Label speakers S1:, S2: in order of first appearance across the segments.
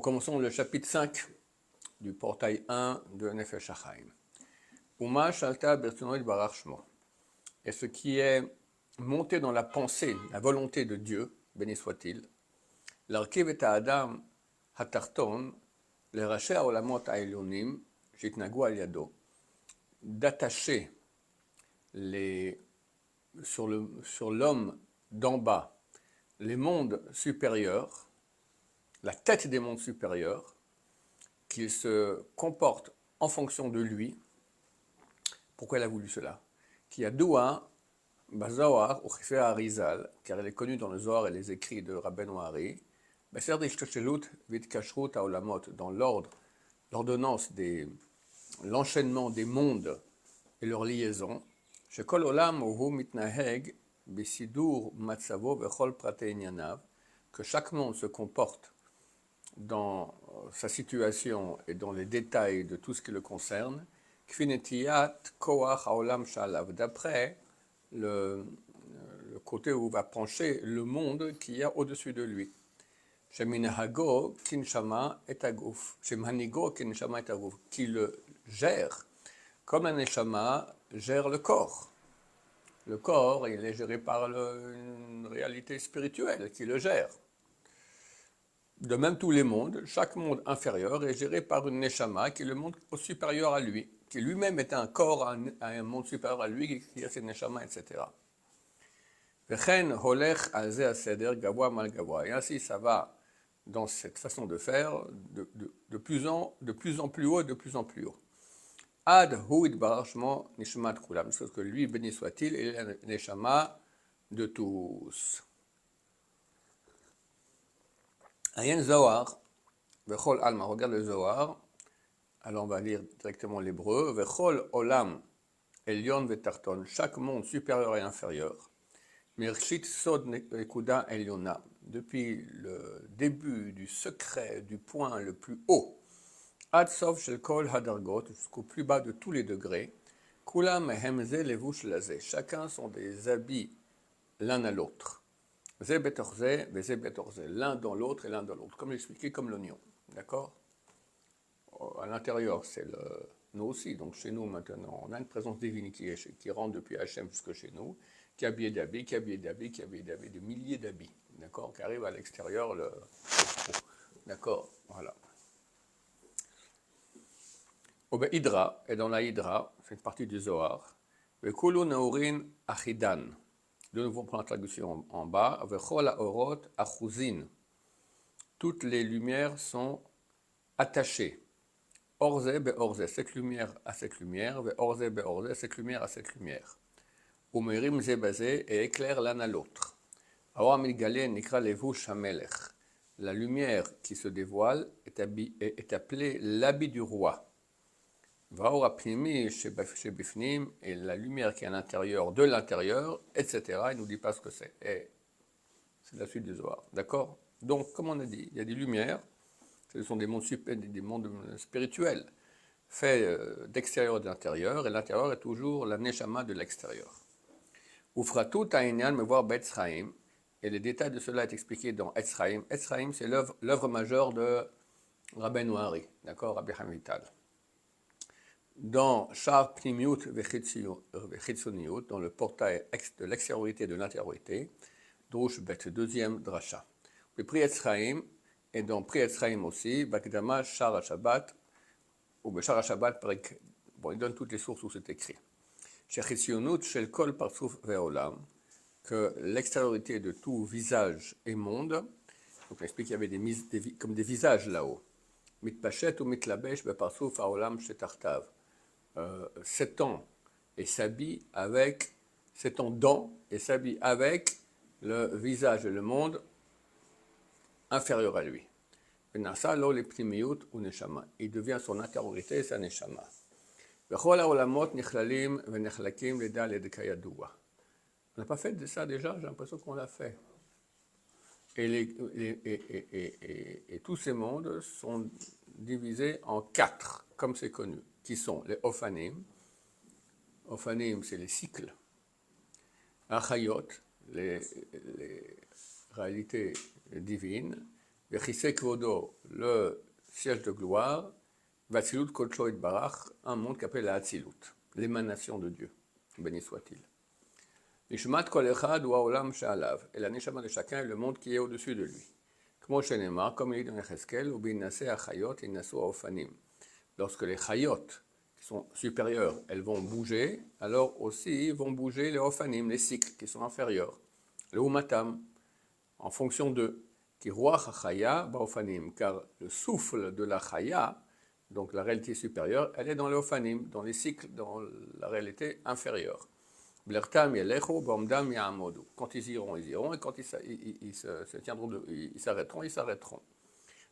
S1: Nous commençons le chapitre 5 du portail 1 de Nefesh HaChaim. Uma Shalta Bertinoïd Barach Shmo. Et ce qui est monté dans la pensée, la volonté de Dieu, béni soit-il, l'Arkiv et Adam Hatarton, les Raché Olamot Aïlonim, Jitnagu al Yado, d'attacher sur l'homme d'en bas les mondes supérieurs, la tête des mondes supérieurs, qu'il se comporte en fonction de lui. Pourquoi il a voulu cela? Qui a Doua, Bazoar, ou Chifé Arizal, car il est connu dans le Zohar et les écrits de Rabbeinu Ari, dans l'ordonnance l'enchaînement des mondes et leur liaison, Shekol Olam Uhu Mitnaheg, Bisidur Matzavo Vechol Prate Inyanav, que chaque monde se comporte dans sa situation et dans les détails de tout ce qui le concerne, Kfinetiyat Koach Haolam Shalav, d'après le côté où va pencher le monde qu'il y a au-dessus de lui. Sheminahago Kinshama et Aguf, Shemanigo Kinshama et Aguf, qui le gère comme un Neshama gère le corps. Le corps, il est géré par une réalité spirituelle qui le gère. De même, tous les mondes, chaque monde inférieur est géré par une Neshama qui est le monde supérieur à lui, qui lui-même est un corps à un monde supérieur à lui, qui a ses Neshama, etc. Et ainsi, ça va dans cette façon de faire de plus en plus haut, de plus en plus haut. Ad huid barashmo nishmat kulam, parce que lui, béni soit-il, est le Neshama de tous. Ayen Zohar, Vechol Alma, regarde le Zohar, alors on va lire directement l'hébreu, Vechol Olam, Elyon Vetarton, chaque monde supérieur et inférieur, Mirchit Sod Nekuda Elyona, depuis le début du secret, du point le plus haut, Ad Sof Shel Kol Hadargot, jusqu'au plus bas de tous les degrés, Kulam Hemze Levush Laze, chacun sont des habits l'un à l'autre. L'un dans l'autre et l'un dans l'autre, comme l'expliqué, comme l'oignon, d'accord? À l'intérieur, c'est nous aussi, donc chez nous maintenant, on a une présence divine qui rentre depuis Hachem jusque chez nous, qui est habillé d'habits, de milliers d'habits, d'accord? Qui arrive à l'extérieur, d'accord? Voilà. Hydra, et dans la Hydra, c'est une partie du Zohar, Vekulu Naurin Achidan. De nouveau, on prend la traduction en bas. Toutes les lumières sont attachées. Orze be orze, cette lumière à cette lumière, orze be orze, cette lumière à cette lumière. Umerim ze bazé, et éclaire l'un à l'autre. La lumière qui se dévoile est appelée l'habit du roi. Et la lumière qui est à l'intérieur de l'intérieur, etc. Il ne nous dit pas ce que c'est. Et c'est la suite du Zohar. D'accord? Donc, comme on a dit, il y a des lumières, ce sont des mondes spirituels, faits d'extérieur et d'intérieur, et l'intérieur est toujours la neshama de l'extérieur. Ufratu ta'inyan me voir Etz Chaim, et les détails de cela est expliqué dans Etz Chaim. Etz Chaim, c'est l'œuvre majeure de Rabbeinu Ari, d'accord? Rabbi Chaim Vital. Dans Shar Pnimiut Vechitzoniut, dans le portail de l'extériorité et de l'intériorité, Drush Bet, deuxième drasha. Le Pri Etz Chaim, et dans Pri Etz Chaim aussi, Bakdama Shar HaShabbat, ou Beshar HaShabbat, bon, il donne toutes les sources où c'est écrit. Shechitzionut Shel Kol Partsuf Ve'olam, que l'extériorité de tout visage et monde, donc on explique qu'il y avait comme des visages là-haut. Mitpachet ou Mitlabesh Beparsuf Haolam Shetartav. S'étend et s'habille avec, s'étend dans et s'habille avec le visage et le monde inférieur à lui. Il devient son intériorité et sa neshama. On n'a pas fait de ça déjà, j'ai l'impression qu'on l'a fait. Et tous ces mondes sont divisés en 4, comme c'est connu, qui sont les Ophanim. Ophanim, c'est les cycles. Achayot, les réalités divines. Vechise Kvodo, le siège de gloire, Vatsilut Kodsho Itbarach, un monde qu'appelle la Hatzilut, l'émanation de Dieu, béni soit-il. Nishmat Kol Echad ou Haolam She'alav, et la Neshama de chacun est le monde qui est au-dessus de lui. Kmo Shenema, comme il dit dans Yecheskel, ou Binase Achayot et Nasu Ofanim. Lorsque les Chayot, qui sont supérieures, elles vont bouger, alors aussi vont bouger les Ofanim, les cycles qui sont inférieurs. Le Umatam, en fonction de qui Ruach Chaya Baofanim, car le souffle de la Chaya, donc la réalité supérieure, elle est dans les Ofanim, dans les cycles, dans la réalité inférieure. Blertam Yelecho, Bomdam Yamodu. Quand ils iront, et quand ils se tiendront, ils s'arrêteront, ils s'arrêteront.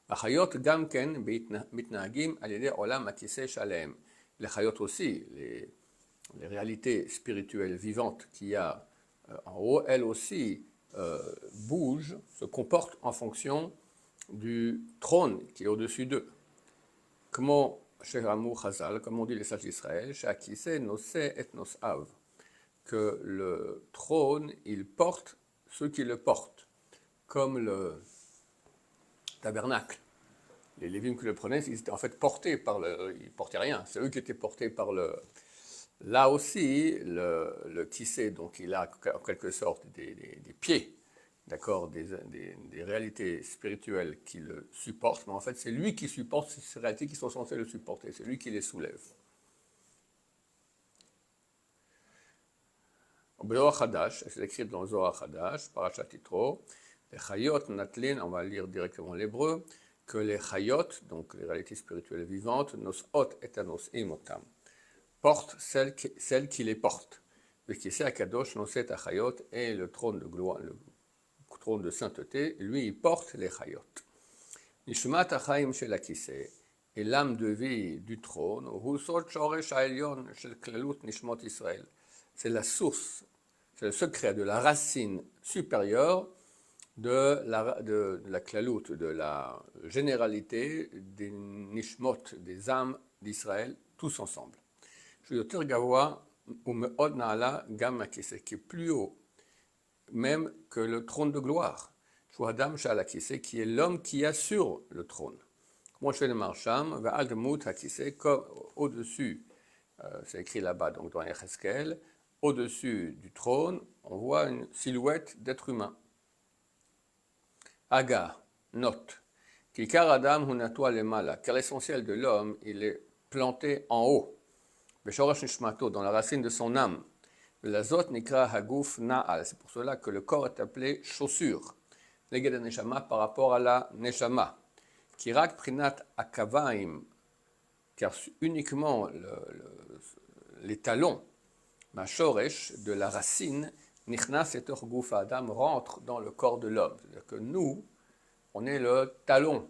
S1: Achayot Gamken Mitnagim Alede Olam Akise Shalem. Les Chayot aussi, les réalités spirituelles vivantes qu'il y a en haut, elles aussi bougent, se comportent en fonction du trône qui est au-dessus d'eux. Comment chez Ramou Chazal, comme on dit les sages d'Israël, chez Akise Nose et Nosav, que le trône, il porte ceux qui le portent, comme le tabernacle. Les Lévim qui le prenaient, ils étaient en fait portés par ils ne portaient rien, c'est eux qui étaient portés par le. Là aussi, le kissé, donc il a en quelque sorte des pieds, d'accord, des réalités spirituelles qui le supportent, mais en fait c'est lui qui supporte ces réalités qui sont censées le supporter, c'est lui qui les soulève. Au Zohar Hadash, c'est écrit dans le Zohar Hadash, Parashat Yitro, les Chayot Natlin, on va lire directement l'hébreu, que les Chayot, donc les réalités spirituelles vivantes, nos hot et nos imotam, portent celles qui les portent. Le Kisei Akadosh Noset Achayot et le trône de gloire, le trône de sainteté, lui il porte les Chayot. Nishmat Achaim Shel Kisei et l'âme de vie du trône, Husot Shoresh Ha'elyon Shel Klalut Nishmot Israël. C'est la source, c'est le secret de la racine supérieure de la klalout, de la généralité des nishmot, des âmes d'Israël, tous ensemble. Je veux dire Gavoa, ou Me'od Na'ala Gam Akise, qui est plus haut, même que le trône de gloire. Shuhadam Sha'al Akise, qui est l'homme qui assure le trône. Comment je fais le marcham, Va'al Demut Akise, comme au-dessus, c'est écrit là-bas, donc dans Yecheskel, au-dessus du trône, on voit une silhouette d'être humain. Aga, note, Kikar Adam Hunatwa Lemala, car l'essentiel de l'homme, il est planté en haut. Beshorash Nishmato, dans la racine de son âme. L'azot Nikra Haguf Na'al, c'est pour cela que le corps est appelé chaussure. Neged Neshama par rapport à la Neshama. Kirak Prinat Akavaim, car uniquement les talons, Mashoresh, de la racine, Nichnas et Torguf Adam, rentre dans le corps de l'homme. C'est-à-dire que nous, on est le talon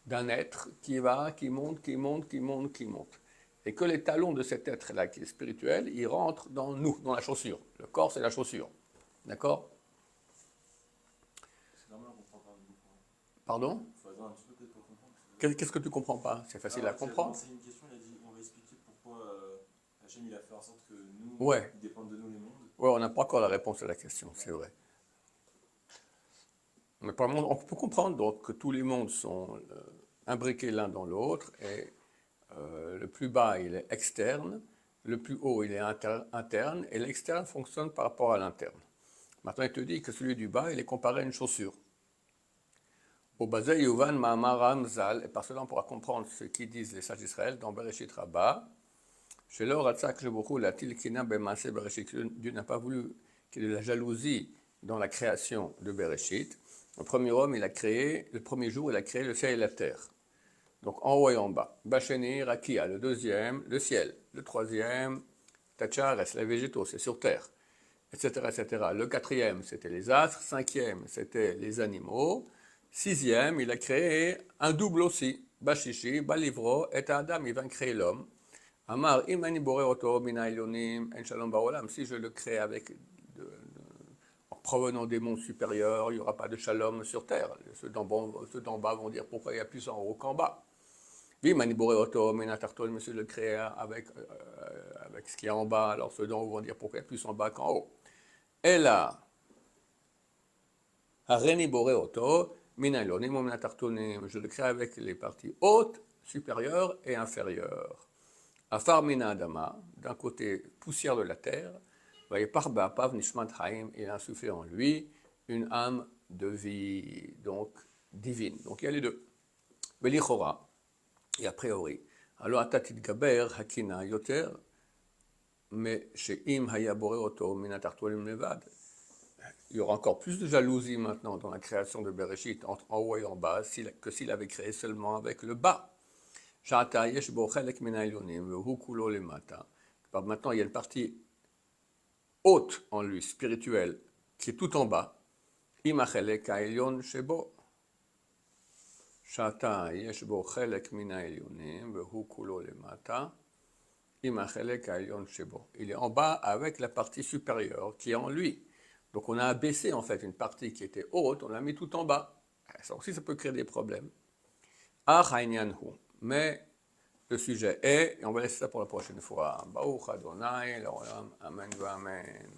S1: d'un être qui va, qui monte. Et que les talons de cet être-là, qui est spirituel, ils rentrent dans nous, dans la chaussure. Le corps, c'est la chaussure. D'accord ?
S2: C'est normal, on comprend pas beaucoup.
S1: Pardon ?
S2: Il faut avoir un petit peu peut-être pour comprendre.
S1: Qu'est-ce que tu comprends pas ? C'est facile à comprendre.
S2: C'est une question, il a dit, on va expliquer pourquoi Hachem il a fait en sorte que nous,
S1: Ouais.
S2: ils dépendent de nous les mondes.
S1: Oui, on n'a pas encore la réponse à la question, c'est vrai. Mais par le monde, on peut comprendre donc que tous les mondes sont imbriqués l'un dans l'autre et le plus bas il est externe, le plus haut il est interne et l'externe fonctionne par rapport à l'interne. Maintenant il te dit que celui du bas il est comparé à une chaussure. Au Bazé Yuvan Ma'amar Ramzal, et par cela on pourra comprendre ce qu'ils disent les sages d'Israël dans Bereshit Rabbah. Chez l'or Ratzak Shebochou, la Tilkina Bemase Bereshit, Dieu n'a pas voulu qu'il y ait de la jalousie dans la création de Bereshit. Le premier homme, il a créé, le premier jour, il a créé le ciel et la terre. Donc en haut et en bas. Bacheni, Rakia, le deuxième, le ciel. Le troisième, Tachares, les végétaux, c'est sur terre, etc., etc. Le quatrième, c'était les astres. Cinquième, c'était les animaux. Sixième, il a créé un double aussi. Bashishi, Balivro, et Adam, il va créer l'homme. Amar, imani boreoto mina ilyonim, en shalom baolam. Si je le crée en provenant des mondes supérieurs, il n'y aura pas de shalom sur terre. Ceux d'en bas vont dire pourquoi il y a plus en haut qu'en bas. Imani boreoto mina tarton, mais si je le crée avec ce qu'il y a en bas, alors ceux d'en haut vont dire pourquoi il y a plus en bas qu'en haut. Et là, Hareni boreoto, Min Ailonim ou Min Atartonim. Je le crée avec les parties hautes, supérieures et inférieures. Afar Mina Adama, d'un côté poussière de la terre, Vayepar Ba'apav Nishmat Haim, il a insufflé en lui une âme de vie, donc divine. Donc il y a les deux. Velichora, et a priori, alors Atatit Gaber Hakina Yoter, mais chez Im Hayabore Oto Mina Tartolim Levad, il y aura encore plus de jalousie maintenant dans la création de Bereshit, entre en haut et en bas, que s'il avait créé seulement avec le bas. Maintenant, il y a une partie haute en lui, spirituelle, qui est tout en bas. Il est en bas avec la partie supérieure qui est en lui. Donc on a abaissé en fait une partie qui était haute, on l'a mis tout en bas. Ça aussi, ça peut créer des problèmes. Mais le sujet est, et on va laisser ça pour la prochaine fois. Baruch Adonai, l'olam, amen, amen.